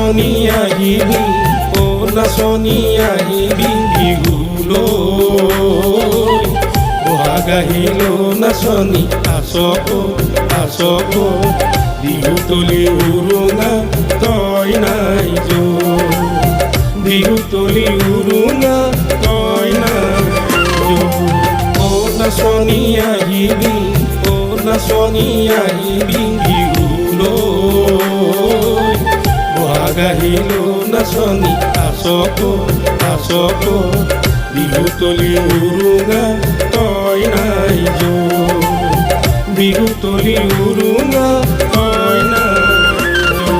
নাচনী আহিবি ও নাচনী আহিবি বিহুলৈ বহাগ আহিল নাচনী আচক আচক বিহুতলি উৰুঙা তই নাই যো বিহুতলি উৰুঙা তই নাই যো ও নাচনী আহিবি ও নাচনী আহিবি বিহুলৈ বহাগ আহিল নাচনী আচক আচক বিহুতলি উৰুঙা তই নাই যো বিহুতলি উৰুঙা তই নাই যো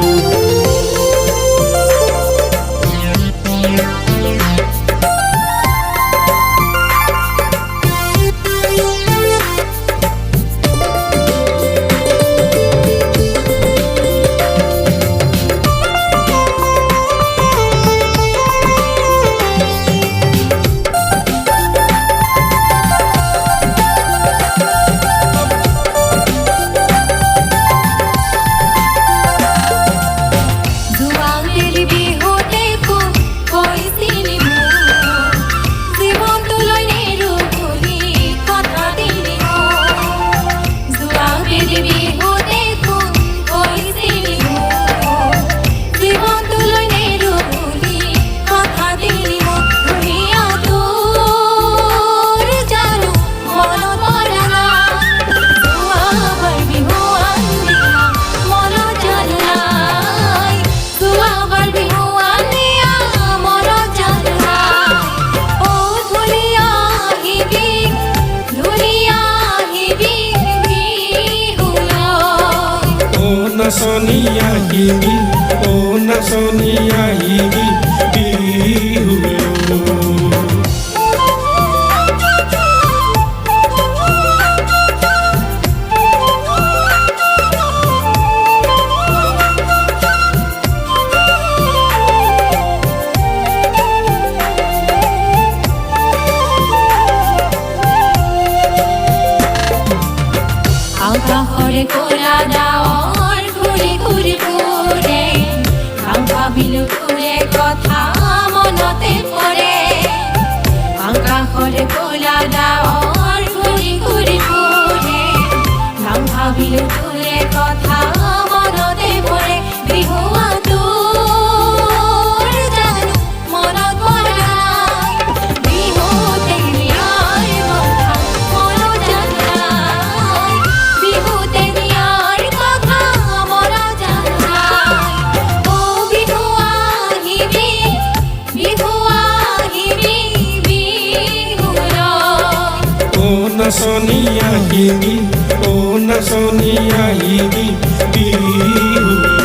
নাচনী আহিবি ও নাচনী আহিবি বিহুলৈ আকাশৰে ক'লা ডাৱৰ ঘূৰি ঘূৰি ফুৰে গান ভাবিলো তোৰে কথা মনতে পৰে আকাশৰে ক'লা ডাৱৰ ঘূৰি ঘূৰি ফুৰে গান ভাবিলো তোৰে কথা মনতে পৰে বিহুৱা তোৰ জানো মনত পৰা বিহুতে নিয়াৰ কথা মনত জানাই বিহুতে নিয়াৰ কথা মনত জানাই ও বিহু আহিবি বিহুলৈ ও নাচনী আহিবি ও নাচনী আহিবি বিহুলৈ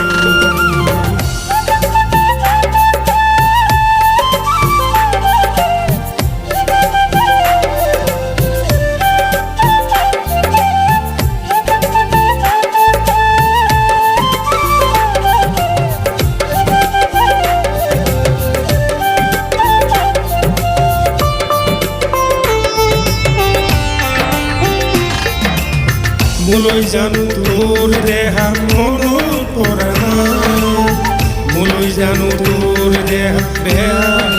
মোলৈ জানো তোৰ দেহা মনত পৰা নাই মোলৈ জানো তোৰ দেহা বেয়া